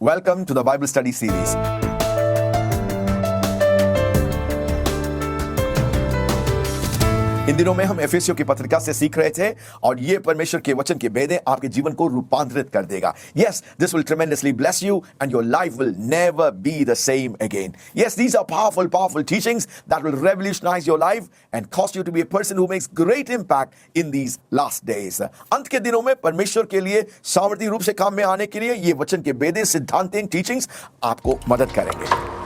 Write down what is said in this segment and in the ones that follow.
Welcome to the Bible Study Series. इन दिनों में हम एफेसियों की पत्रिका से सीख रहे थे और ये परमेश्वर के वचन के भेदें आपके जीवन को रूपांतरित कर देगा. Yes, this will tremendously bless you and your life will never be the same again. Yes, these are powerful teachings that will revolutionize your life and cause you to be a person who makes great impact in these last days. अंत के दिनों में परमेश्वर के लिए सामर्थी रूप से काम में आने के लिए ये वचन के भेदें, सिद्धांतें, टीचिंग्स आपको मदद करेंगे.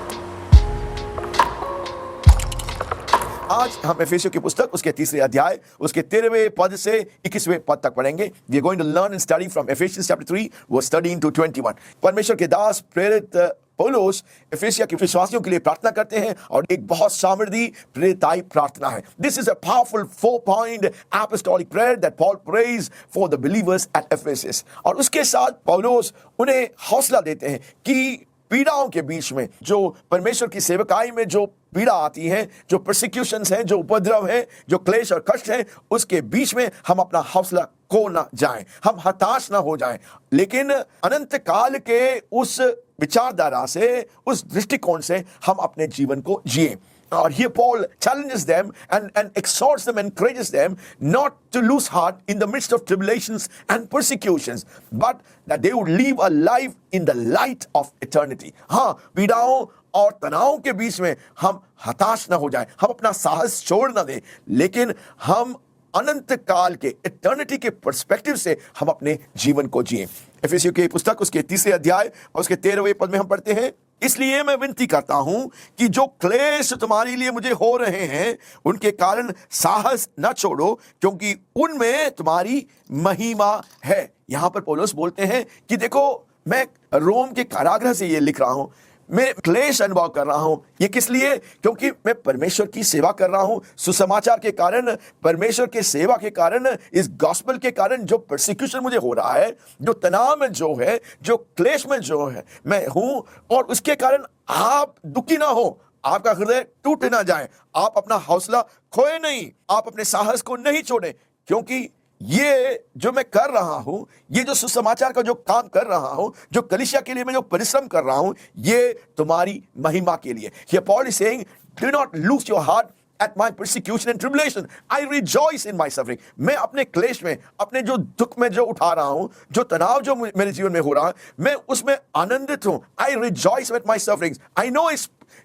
आज हम एफेसियों की पुस्तक उसके तीसरे अध्याय उसके 13वें पद से 21वें पद तक पढ़ेंगे. We are going to learn and study from Ephesians chapter 3 verse 13 to 21. परमेश्वर के दास प्रेरित पौलुस एफेसिया के विश्वासियों के लिए प्रार्थना करते हैं और एक बहुत सामर्थी प्रेरिताई प्रार्थना है. This is a powerful 4-point apostolic prayer that Paul prays for the believers at Ephesus. और उसके साथ पौलुस उन्हें हौसला देते हैं कि पीड़ाओं के बीच में, जो परमेश्वर की सेवकाई में जो पीड़ा आती है, जो प्रोसिक्यूशंस हैं, जो उपद्रव है, जो क्लेश और कष्ट है, उसके बीच में हम अपना हौसला खो ना जाएं, हम हताश ना हो जाएं, लेकिन अनंत काल के उस विचारधारा से, उस दृष्टिकोण से हम अपने जीवन को जिएं. Or here Paul challenges them and exhorts them and encourages them not to lose heart in the midst of tribulations and persecutions, but that they would live a life in the light of eternity. हाँ, पीड़ाओं और तनावों के बीच में हम हताश ना हो जाएं, हम अपना साहस छोड़ ना दें, लेकिन हम अनंत काल के इटर्निटी के पर्सपेक्टिव से हम अपने जीवन को जिएं. एफेसियों की पुस्तक उसके तीसरे अध्याय और उसके 13वें पद में हम पढ़ते हैं, इसलिए मैं विनती करता हूं कि जो क्लेश तुम्हारे लिए मुझे हो रहे हैं उनके कारण साहस न छोड़ो, क्योंकि उनमें तुम्हारी महिमा है. यहां पर पौलुस बोलते हैं कि देखो, मैं रोम के कारागृह से ये लिख रहा हूं, मैं क्लेश अनुभव कर रहा हूं. ये किस लिए? क्योंकि मैं परमेश्वर की सेवा कर रहा हूं. सुसमाचार के कारण, परमेश्वर के सेवा के कारण, इस गॉस्पेल के कारण जो परसिक्यूशन मुझे हो रहा है, जो तनाव में जो है, जो क्लेश में जो है मैं हूं, और उसके कारण आप दुखी ना हो, आपका हृदय टूट ना जाए, आप अपना हौसला खोए नहीं, आप अपने साहस को नहीं छोड़ें, क्योंकि ये जो मैं कर रहा हूं, ये जो सुसमाचार का जो काम कर रहा हूं, जो कलीसिया के लिए मैं जो परिश्रम कर रहा हूं, ये तुम्हारी महिमा के लिए. Here Paul is saying, do not lose your heart at my persecution and tribulation. I rejoice in my suffering. मैं अपने क्लेश में, अपने जो दुख में जो उठा रहा हूं, जो तनाव जो मेरे जीवन में हो रहा है, मैं उसमें आनंदित हूं. I rejoice with my sufferings. I know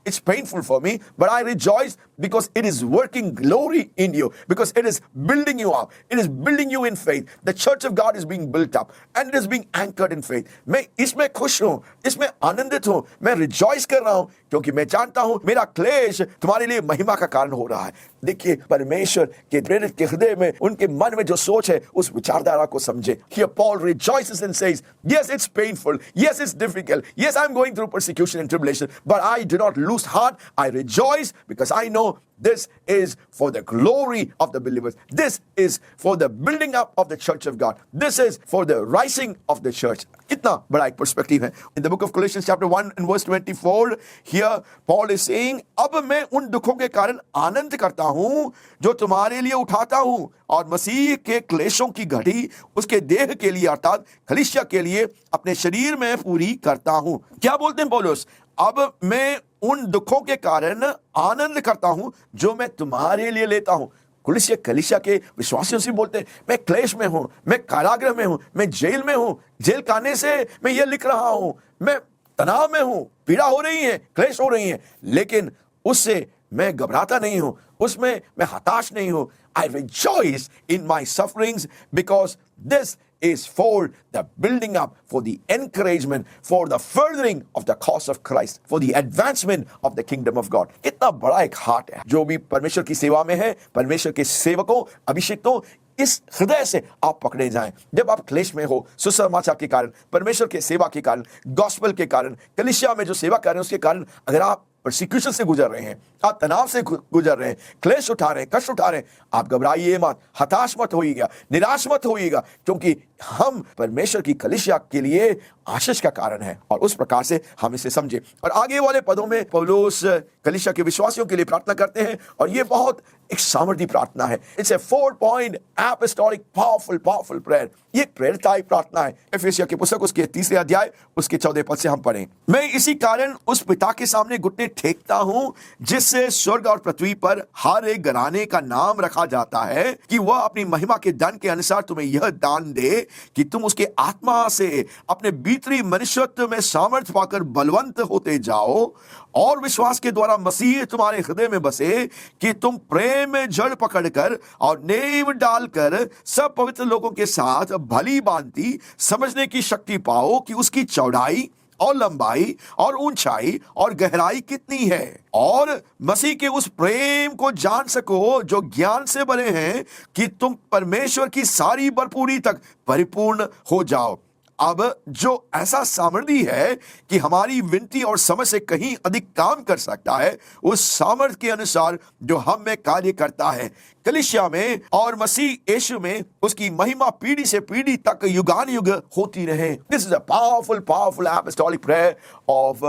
it's painful for me, but I rejoice because it is working glory in you, because it is building you up, it is building you in faith. The church of God is being built up and it is being anchored in faith. मैं इसमें खुश हूं, इसमें आनंदित हूं, मैं rejoice कर रहा हूं, क्योंकि मैं जानता हूं मेरा क्लेश तुम्हारे लिए महिमा का कारण हो रहा है. देखिए, परमेश्वर के प्रेरित के हृदय में, उनके मन में जो सोच है, उस विचारधारा को समझे. Here Paul rejoices and says, yes, it's painful, yes, it's difficult, yes, I'm going through persecution and tribulation, but I do not lose heart. I rejoice because I know this is for the glory of the believers. This is for the building up of the church of God. This is for the rising of the church. कितना बड़ा एक perspective है. In the book of Colossians chapter 1 and verse 24, here Paul is saying, अब मैं उन दुखों के कारण आनंद करता हूं जो तुम्हारे लिए उठाता हूं, और मसीह के क्लेशों की घड़ी उसके देह के लिए अर्थात कलीसिया के लिए अपने शरीर में पूरी करता हूं. क्या बोलते हैं पौलुस? अब मैं उन दुखों के कारण आनंद करता हूं जो मैं तुम्हारे लिए लेता हूं. कलीसिया के विश्वासियों से बोलते हैं, मैं क्लेश में हूं, मैं कारागृह में हूं, मैं जेल में हूं, जेल खाने से मैं ये लिख रहा हूं, मैं तनाव में हूं, पीड़ा हो रही है, क्लेश हो रही है, लेकिन उससे मैं घबराता नहीं हूं, उसमें मैं हताश नहीं हूं. I rejoice in my sufferings because this is for the building up, for the encouragement, for the furthering of the cause of Christ, for the advancement of the kingdom of God. कितना बड़ा एक heart है. जो भी परमेश्वर की सेवा में है, परमेश्वर के सेवकों, अभिषिक्तों, इस हृदय से आप पकड़े जाएं. जब आप क्लेश में हो, सुसमाचार के कारण, परमेश्वर के सेवा के कारण, गॉस्पेल के कारण, कलीसिया में जो सेवा कर रहे हैं उसके कारण, अगर आप परसिक्यूशन से गुजर रहे हैं, आप तनाव से गुजर रहे हैं, क्लेश उठा रहे हैं, कष्ट उठा रहे हैं, आप घबराइए मत, हताश मत होइएगा, निराश मत होइएगा, क्योंकि हम परमेश्वर की कलीसिया के लिए आशीष का कारण है. और उस प्रकार से हम इसे समझे. और आगे वाले पदों में पौलुस कलीसिया के विश्वासियों के लिए प्रार्थना करते हैं, और ये बहुत एक सामर्थी प्रार्थना है। It's a 4-point apostolic powerful prayer। ये प्रेरिताई प्रार्थना है। एफेसियों की पुस्तक उसके 3 अध्याय उसके 14 पद से हम पढ़ें। मैं इसी कारण उस पिता के सामने घुटने टेकता हूं जिससे स्वर्ग और पृथ्वी पर हर एक घराने का नाम रखा जाता है, कि वह अपनी महिमा के धन के अनुसार तुम्हें यह दान दे कि तुम उसके आत्मा से अपने भीतरी मनुष्यत्व में सामर्थ्य पाकर बलवंत होते जाओ, और विश्वास के द्वारा मसीह तुम्हारे हृदय में बसे, कि तुम प्रेम में जड़ पकड़कर और नींव डालकर सब पवित्र लोगों के साथ भली भांति समझने की शक्ति पाओ कि उसकी चौड़ाई और लंबाई और ऊंचाई और गहराई कितनी है, और मसीह के उस प्रेम को जान सको जो ज्ञान से बने हैं, कि तुम परमेश्वर की सारी भरपूरी तक परिपूर्ण हो जाओ। अब जो ऐसा सामर्थी है कि हमारी विनती और समझ से कहीं अधिक काम कर सकता है, उस सामर्थ्य के अनुसार जो हम में कार्य करता है, कलीसिया में और मसीह यीशु में उसकी महिमा पीढ़ी से पीढ़ी तक युगान युग होती रहे। This is a powerful apostolic prayer of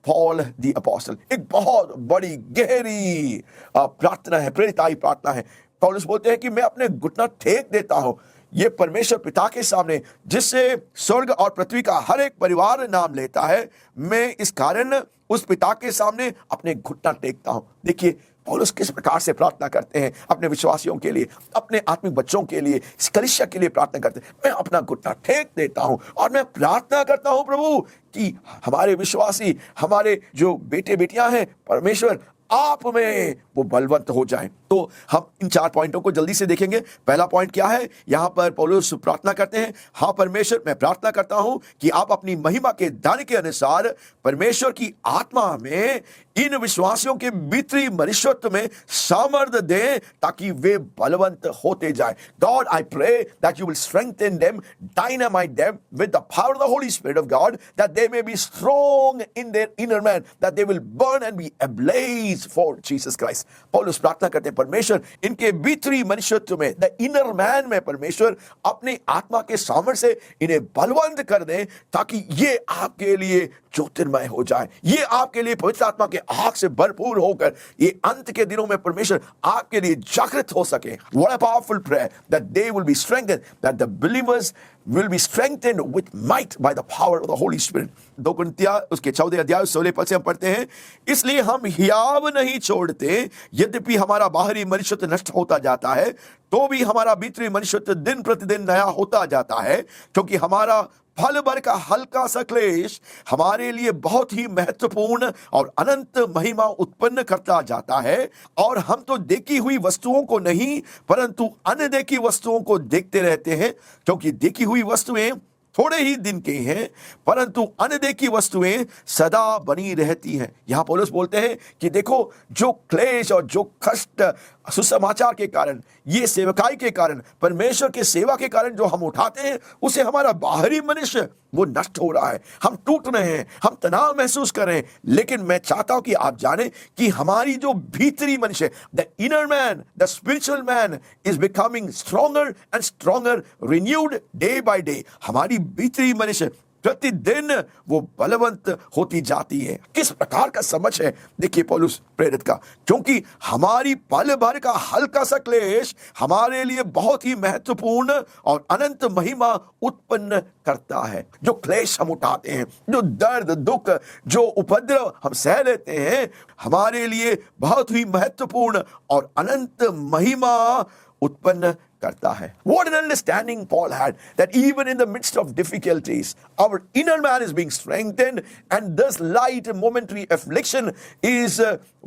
Paul the apostle. एक बहुत बड़ी गहरी प्रार्थना है, प्रेरिताई प्रार्थना है। पौलुस बोलते हैं कि मैं अपने घुटना टेक देता हूं ये परमेश्वर पिता के सामने, जिससे स्वर्ग और पृथ्वी का हर एक परिवार नाम लेता है। मैं इस कारण उस पिता के सामने अपने घुटना टेकता हूं। देखिए पौलुस किस प्रकार से प्रार्थना करते हैं अपने विश्वासियों के लिए, अपने आत्मिक बच्चों के लिए, इस कलीसिया के लिए प्रार्थना करते हैं। मैं अपना घुटना टेक देता हूं और मैं प्रार्थना करता हूं प्रभु कि हमारे विश्वासी, हमारे जो बेटे बेटियां हैं, परमेश्वर आप में वो बलवंत हो जाएं। तो हम इन 4 पॉइंटों को जल्दी से देखेंगे। पहला पॉइंट क्या है? यहां पर पौलुस प्रार्थना करते हैं, हाँ परमेश्वर मैं प्रार्थना करता हूं कि आप अपनी महिमा के दान के अनुसार परमेश्वर की आत्मा में इन विश्वासियों के भीतरी मनुष्यत्व में सामर्थ्य दें ताकि वे बलवंत होते जाएं। God, I pray that you will strengthen them, dynamite them with the power of the Holy Spirit of God, that they may be strong in their inner man, that they will burn and be ablaze for Jesus Christ। पौलुस प्रार्थना करते हैं परमेश्वर इनके भीतरी मनुष्यत्व में, the inner man में परमेश्वर अपनी आत्मा के सामर्थ्य से इन्हें बलवंत कर दें ताकि ये आपके लिए ज्योतिर्मय हो जाए, ये आपके लिए पवित्र आत्मा के आग से भरपूर होकर ये अंत के दिनों में परमेश्वर आपके लिए जागृत हो सके। What a powerful prayer that they will be strengthened, that the believers will be strengthened with might by the power of the Holy Spirit। 2 कुरिन्थियों उसके 14 अध्याय 16 पद से हम पढ़ते हैं, इसलिए हम हियाव नहीं छोड़ते, यद्यपि हमारा बाहरी मनुष्यत्व नष्ट होता जाता है, तो भी हमारा भीतरी मनुष्यत्व दिन प्रतिदिन नया होता जाता है, क्योंकि हमारा फल भर का हल्का सा क्लेश हमारे लिए बहुत ही महत्वपूर्ण और अनंत महिमा उत्पन्न करता जाता है। और हम तो देखी हुई वस्तुओं को नहीं परंतु अनदेखी वस्तुओं को देखते रहते हैं, क्योंकि देखी हुई वस्तुएं थोड़े ही दिन के हैं परंतु अनदेखी वस्तुएं सदा बनी रहती हैं। यहां पौलुस बोलते हैं कि देखो जो क्लेश और जो कष्ट सुसमाचार के कारण, ये सेवकाई के कारण, परमेश्वर के सेवा के कारण जो हम उठाते हैं, उसे हमारा बाहरी मनुष्य वो नष्ट हो रहा है, हम टूट रहे हैं, हम तनाव महसूस कर रहे हैं। लेकिन मैं चाहता हूं कि आप जानें कि हमारी जो भीतरी मनुष्य, the inner man, the spiritual man is becoming stronger and stronger, renewed day by day. हमारी भीतरी मनुष्य प्रतिदिन वो बलवंत होती जाती है। किस प्रकार का समझ है देखिए पौलुस प्रेरित का, क्योंकि हमारी पल भर का हल्का सा क्लेश हमारे लिए बहुत ही महत्वपूर्ण और अनंत महिमा उत्पन्न करता है। जो क्लेश हम उठाते हैं, जो दर्द दुख, जो उपद्रव हम सह लेते हैं, हमारे लिए बहुत ही महत्वपूर्ण और अनंत महिमा उत्पन्न करता है। What an understanding Paul had, that even in the midst of difficulties, our inner man is being strengthened, and this light momentary affliction is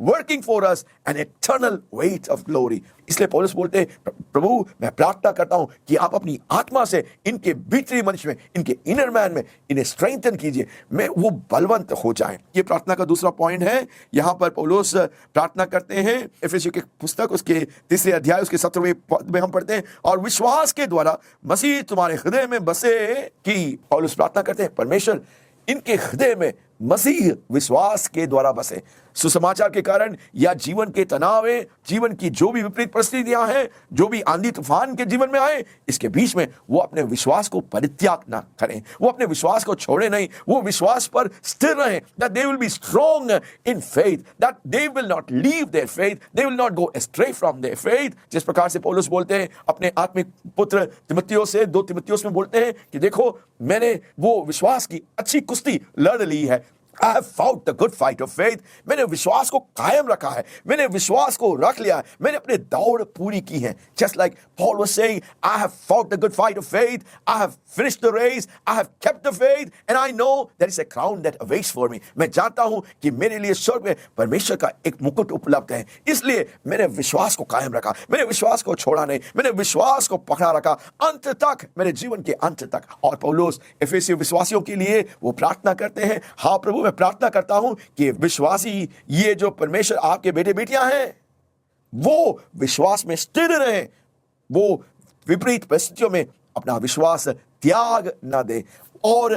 working for us an eternal weight of glory। इसलिए पौलुस बोलते हैं प्रभु मैं प्रार्थना करता हूं कि आप अपनी आत्मा से इनके भीतरी मनुष्य में, इनके इनर मैन में इन्हें स्ट्रेंथन कीजिए, मैं वो बलवंत हो जाएं। ये प्रार्थना का दूसरा पॉइंट है। यहां पर पौलुस प्रार्थना करते हैं, एफेसियों की पुस्तक उसके 3 अध्याय उसके 17वें पद में हम पढ़ते हैं, और विश्वास के द्वारा मसीह तुम्हारे हृदय में बसे, कि पौलुस प्रार्थना करते हैं परमेश्वर इनके हृदय में मसीह विश्वास के द्वारा बसे। सुसमाचार के कारण या जीवन के तनाव, जीवन की जो भी विपरीत परिस्थितियां हैं, जो भी आंधी तूफान के जीवन में आए, इसके बीच में वो अपने विश्वास को परित्याग ना करें, वो अपने विश्वास को छोड़े नहीं, वो विश्वास पर स्थिर रहें। That they will B strong in faith, that they will not leave their faith, they will not go ashtray from their faith. जिस प्रकार से पौलुस बोलते हैं अपने आत्मिक पुत्र तिमुथियुस से 2 तिमुथियुस में बोलते हैं कि देखो मैंने वो विश्वास की अच्छी कुश्ती लड़ ली है, I have fought the good fight of faith. मैंने विश्वास को कायम रखा है, मैंने विश्वास को रख लिया है, मैंने अपने दौड़ पूरी की है। Just like Paul was saying, I have fought the good fight of faith, I have finished the race, I have kept the faith, and I know there is a crown that awaits for me. मैं जानता हूं कि मेरे लिए स्वर्ग में परमेश्वर का एक मुकुट उपलब्ध है, इसलिए मैंने विश्वास को कायम रखा, मैंने विश्वास को छोड़ा नहीं, मैंने विश्वास को पकड़ा रखा अंत तक, मेरे जीवन के अंत तक। और पौलुस एफेसी विश्वासियों के लिए वो प्रार्थना करते हैं, हाँ प्रभु मैं प्रार्थना करता हूं कि विश्वासी ये जो परमेश्वर आपके बेटे बेटियां हैं वो विश्वास में स्थिर रहें, वो विपरीत परिस्थितियों में अपना विश्वास त्याग ना दे और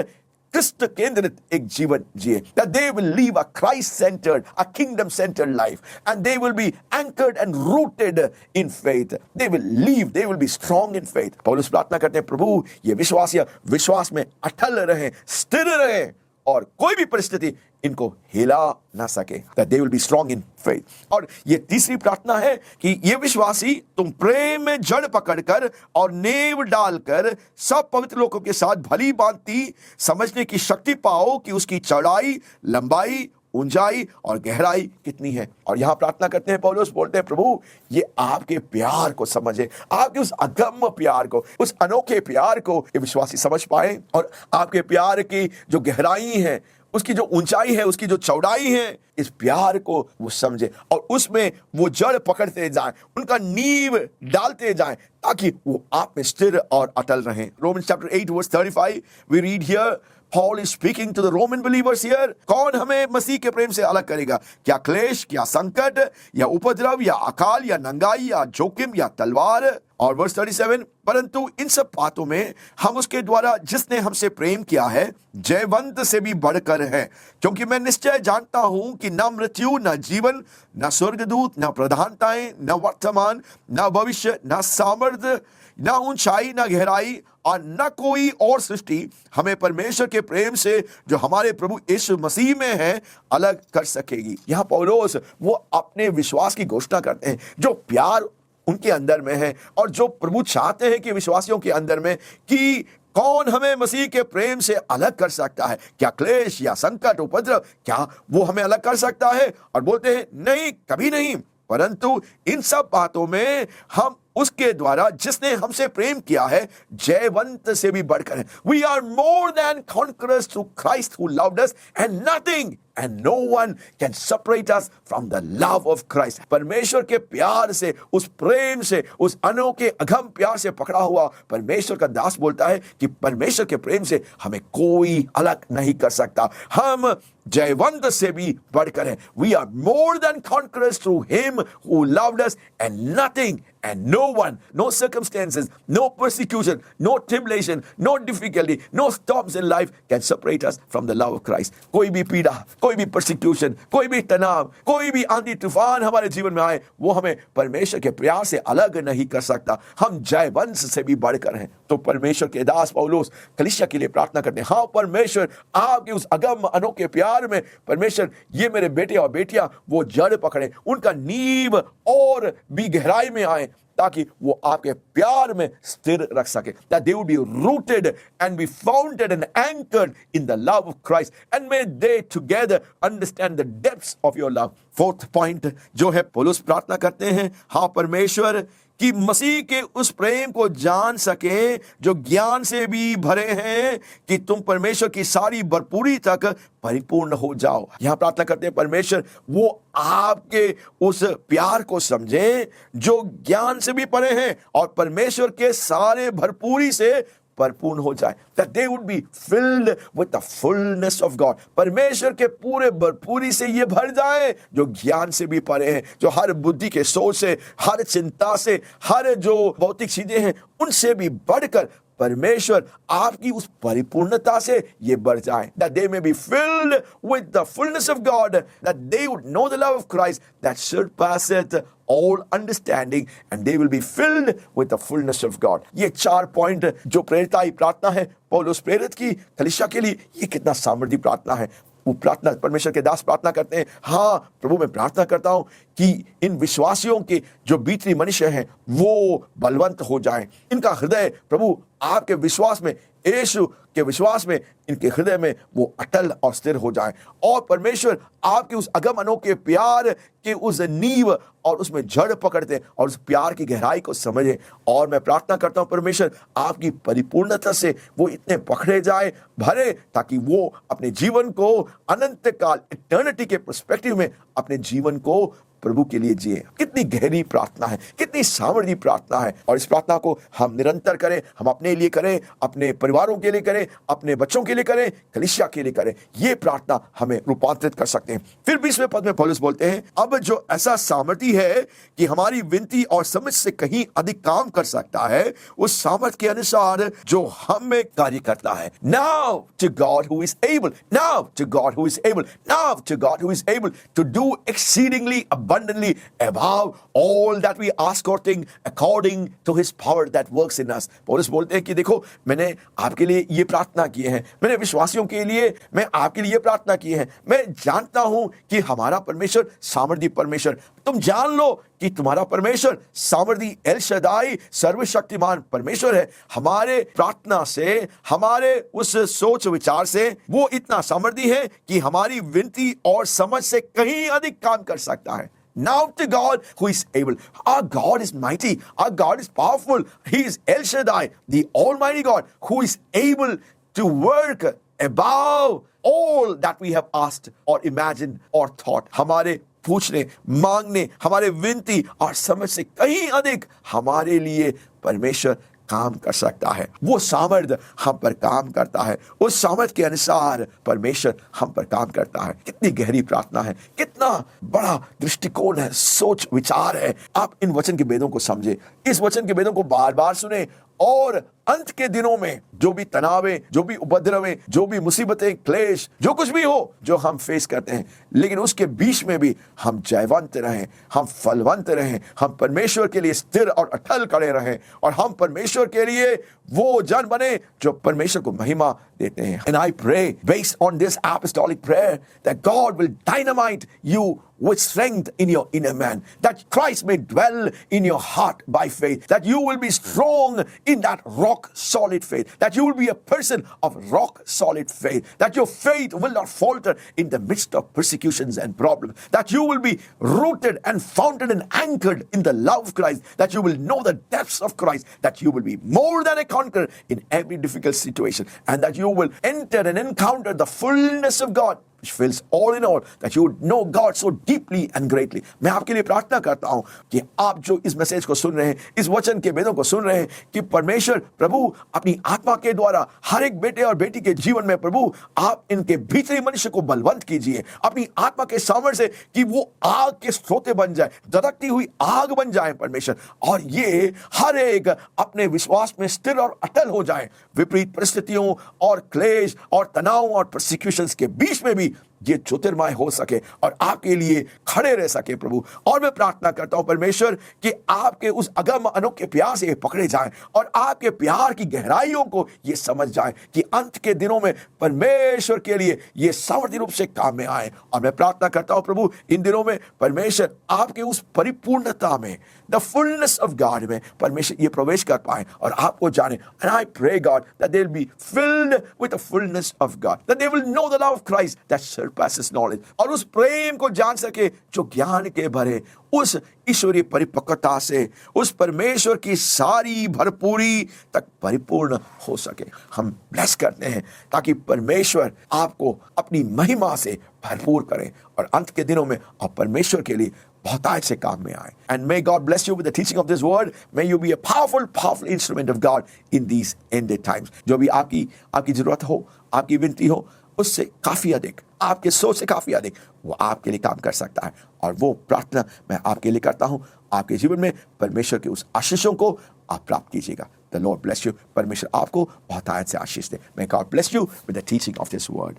क्रिस्त केंद्रित एक जीवन जिए। That they will live a Christ-centered, a kingdom-centered life, and they will be anchored and rooted in faith. They will live, they will be strong in faith. पौलुस प्रार्थना करते हैं प्रभु ये विश्वासी विश्वास में अटल रहें, स्थिर रहें और कोई भी परिस्थिति इनको हिला ना सके। That they will be strong in faith. और ये तीसरी प्रार्थना है कि ये विश्वासी तुम प्रेम में जड़ पकड़कर और नींव डालकर सब पवित्र लोगों के साथ भली भांति समझने की शक्ति पाओ कि उसकी चौड़ाई, लंबाई, ऊंचाई और गहराई कितनी है। और यहां प्रार्थना करते हैं पौलुस बोलते हैं प्रभु ये आपके प्यार को समझे, आपके उस अगम्य प्यार को, उस अनोखे प्यार को ये विश्वासी समझ पाए और आपके प्यार की जो गहराई है, उसकी जो ऊंचाई है, उसकी जो चौड़ाई है, इस प्यार को वो समझे और उसमें वो जड़ पकड़ते जाएं, उनका नींव डालते जाएं ताकि वो आप में स्थिर और अटल रहें। Romans chapter 8 verse 35 we read here, Paul is speaking to the Roman believers here. कौन हमें मसीह के प्रेम से अलग करेगा? क्या क्लेश, क्या संकट, या उपद्रव, या अकाल, या नंगाई, या जोखिम, या तलवार? और वर्स 37, परंतु इन सब बातों में हम उसके द्वारा जिसने हमसे प्रेम किया है जयवंत से भी बढ़कर है, क्योंकि मैं निश्चय जानता हूं कि न मृत्यु, न जीवन, न स्वर्गदूत, न प्रधानताएं, न वर्तमान, न भविष्य, न सामर्थ्य, न ऊंचाई, न गहराई और न कोई और सृष्टि हमें परमेश्वर के प्रेम से जो हमारे प्रभु यीशु मसीह में है अलग कर सकेगी। यहाँ पौलुस वो अपने विश्वास की घोषणा करते हैं, जो प्यार उनके अंदर में है और जो प्रभु चाहते हैं कि विश्वासियों के अंदर में, कि कौन हमें मसीह के प्रेम से अलग कर सकता है? क्या क्लेश या संकट, उपद्रव, क्या वो हमें अलग कर सकता है? और बोलते हैं नहीं, कभी नहीं, परंतु इन सब बातों में हम उसके द्वारा जिसने हमसे प्रेम किया है जयवंत से भी बढ़कर है। We are more than conquerors through Christ who loved us, and nothing and no one can separate us from the love of Christ. परमेश्वर के प्यार से, उस प्रेम से, उस अनोखे अगम प्यार से पकड़ा हुआ परमेश्वर का दास बोलता है कि परमेश्वर के प्रेम से हमें कोई अलग नहीं कर सकता। हम जयवंत से भी बढ़कर हैं। We are more than conquerors through him who loved us, and nothing and no one, no circumstances, no persecution, no tribulation, no difficulty, no storms in life can separate us from the love of Christ. कोई भी पीड़ा, कोई भी persecution, कोई भी तनाव, कोई भी आंधी तूफान हमारे जीवन में आए, वो हमें परमेश्वर के प्यार से अलग नहीं कर सकता। हम जयवंश से भी बढ़कर हैं। तो परमेश्वर के दास पौलुस कलीसिया के लिए प्रार्थना करते हैं, हाँ परमेश्वर आपके उस अगम अनोखे प्यार में परमेश्वर ये मेरे बेटे और बेटियां वो जड़ पकड़े, उनका नींव और भी गहराई में आए ताकि वो आपके प्यार में स्थिर रख सके। That they would be rooted and be founded and anchored in the love of Christ, and may they together understand the depths of your love. Fourth point जो है पौलुस प्रार्थना करते हैं, हाँ परमेश्वर कि मसीह के उस प्रेम को जान सके जो ज्ञान से भी भरे हैं, कि तुम परमेश्वर की सारी भरपूरी तक परिपूर्ण हो जाओ। यहां प्रार्थना करते हैं परमेश्वर वो आपके उस प्यार को समझें जो ज्ञान से भी परे हैं और परमेश्वर के सारे भरपूरी से परिपूर्ण हो जाए। That they would be filled with the fullness of God. परमेश्वर के पूरे भरपूरी से ये भर जाए जो ज्ञान से भी परे हैं, जो हर बुद्धि के सोच से, हर चिंता से, हर जो भौतिक चीजें हैं उनसे भी बढ़कर परमेश्वर आपकी उस परिपूर्णता से ये बढ़ जाए, that they may be filled with the fullness of God, that they would know the love of Christ that surpasseth all understanding, and they will be filled with the fullness of God. ये 4 point जो प्रेरिताई प्रार्थना है पौलुस प्रेरित की कलीसिया के लिए, ये कितना सामर्थी प्रार्थना है। वो प्रार्थना परमेश्वर के दास प्रार्थना करते हैं, हाँ प्रभु मैं प्रार्थना करता हूं कि इन विश्वासियों के जो भीतरी मनुष्य हैं वो बलवंत हो जाएं, इनका हृदय प्रभु आपके विश्वास में, यीशु के विश्वास में, इनके हृदय में वो अटल और स्थिर हो जाएं, और परमेश्वर आपके उस अगम अनोखे प्यार के उस नींव और उसमें जड़ पकड़ते और उस प्यार की गहराई को समझें। और मैं प्रार्थना करता हूं परमेश्वर आपकी परिपूर्णता से वो इतने पकड़े जाए, भरे, ताकि वो अपने जीवन को अनंत काल, इटर्निटी के पर्सपेक्टिव में अपने जीवन को प्रभु के लिए जिए। कितनी गहरी प्रार्थना है, कितनी सामर्थी प्रार्थना है, और इस प्रार्थना को हम निरंतर करें, हम अपने लिए करें, अपने परिवारों के लिए करें, अपने बच्चों के लिए करें, कलीसिया के लिए करें। ये प्रार्थना हमें रूपांतरित कर सकते हैं। फिर 20वें पद में पौलुस बोलते हैं, अब जो ऐसा सामर्थी है कि हमारी विनती और समझ से कहीं अधिक काम कर सकता है, उस सामर्थ के अनुसार जो हम में कार्य करता है। Now to God who is able, now to God who is able, now to God who is able to do exceedingly abundantly above all that we ask or think according to his power that works in us। पौलुस बोलते हैं कि देखो मैंने आपके लिए ये प्रार्थना की है, मैंने विश्वासियों के लिए, मैं आपके लिए प्रार्थना की है। मैं जानता हूं कि हमारा परमेश्वर सामर्थी परमेश्वर, तुम जान लो कि तुम्हारा परमेश्वर सामर्थी एल शदाई सर्वशक्तिमान परमेश्वर है। हमारे प्रार्थना से, हमारे उस सोच विचार से वो इतना सामर्थी है कि हमारी विनती और समझ से कहीं अधिक काम कर सकता है। Now to God who is able. Our God is mighty. Our God is powerful. He is El Shaddai, the Almighty God, who is able to work above all that we have asked or imagined or thought. हमारे पूछने, मांगने, हमारे विनती और समझ से कहीं अधिक हमारे लिए परमेश्वर काम कर सकता है। वो सामर्थ हम पर काम करता है, उस सामर्थ के अनुसार परमेश्वर हम पर काम करता है। कितनी गहरी प्रार्थना है, कितना बड़ा दृष्टिकोण है, सोच विचार है। आप इन वचन के भेदों को समझे, इस वचन के भेदों को बार बार सुने, और अंत के दिनों में जो भी तनावें, जो भी उपद्रवें, जो भी मुसीबतें, क्लेश, जो कुछ भी हो जो हम फेस करते हैं, लेकिन उसके बीच में भी हम जयवंत रहें, हम फलवंत रहें, हम परमेश्वर के लिए स्थिर और अटल खड़े रहें, और हम परमेश्वर के लिए वो जन बने जो परमेश्वर को महिमा देते हैं। And I pray based on this apostolic prayer that God will dynamite you with strength in your inner man, that Christ may dwell in your heart by faith, that you will be strong in that rock solid faith, that you will be a person of rock solid faith, that your faith will not falter in the midst of persecutions and problems, that you will be rooted and founded and anchored in the love of Christ, that you will know the depths of Christ, that you will be more than a conqueror in every difficult situation, and that you will enter and encounter the fullness of God which fills all in all, that you would know God so deeply and greatly। मैं आपके लिए प्रार्थना करता हूं कि आप जो इस मैसेज को सुन रहे हैं, इस वचन के भेदों को सुन रहे हैं, कि परमेश्वर प्रभु अपनी आत्मा के द्वारा हर एक बेटे और बेटी के जीवन में प्रभु आप इनके भीतरी मनुष्य को बलवंत कीजिए अपनी आत्मा के सामर्थ्य से, कि वो आग के स्रोते बन जाए, धधकती हुई आग बन जाए परमेश्वर, और ये हर एक अपने विश्वास में स्थिर और अटल हो जाए, विपरीत परिस्थितियों और क्लेश और तनाव और प्रोसिक्यूशंस के बीच में भी ये ज्योतिर्मय हो सके और आपके लिए खड़े रह सके प्रभु। और मैं प्रार्थना करता हूं परमेश्वर कि आपके उस अगम अनोखे प्यार से ये पकड़े जाएं, और आपके प्यार की गहराइयों को ये समझ जाएं, कि अंत के दिनों में परमेश्वर के लिए ये सामर्थ्य रूप से काम में आए। और मैं प्रार्थना करता हूं प्रभु इन दिनों में परमेश्वर आपके उस परिपूर्णता में, द फुलनेस ऑफ गॉड में परमेश्वर ये प्रवेश कर पाए और आपको जाने। And I pray God that they will be filled with the fullness of God, that they will know the love of Christ that surpasses knowledge, और उस प्रेम को जान सके जो ज्ञान के भरे, उस ईश्वरीय परिपक्वता से, उस परमेश्वर की सारी भरपूरी तक परिपूर्ण हो सके। हम ब्लेस करते हैं ताकि परमेश्वर आपको अपनी महिमा से भरपूर करे और अंत के दिनों में आप परमेश्वर के लिए बहुतायत से काम में आए। And may God bless you with the teaching of this word. May you be a powerful instrument of God in these ended times. जो भी आपकी जरूरत हो, आपकी विनती हो, उससे काफी अधिक, आपके सोच से काफी अधिक वो आपके लिए काम कर सकता है। और वो प्रार्थना मैं आपके लिए करता हूं आपके जीवन में परमेश्वर के उस आशीषों को आप प्राप्त कीजिएगा। The Lord bless you. परमेश्वर आपको बहुत आयत से आशीष दे। May God bless you with the teaching of this word.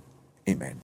Amen.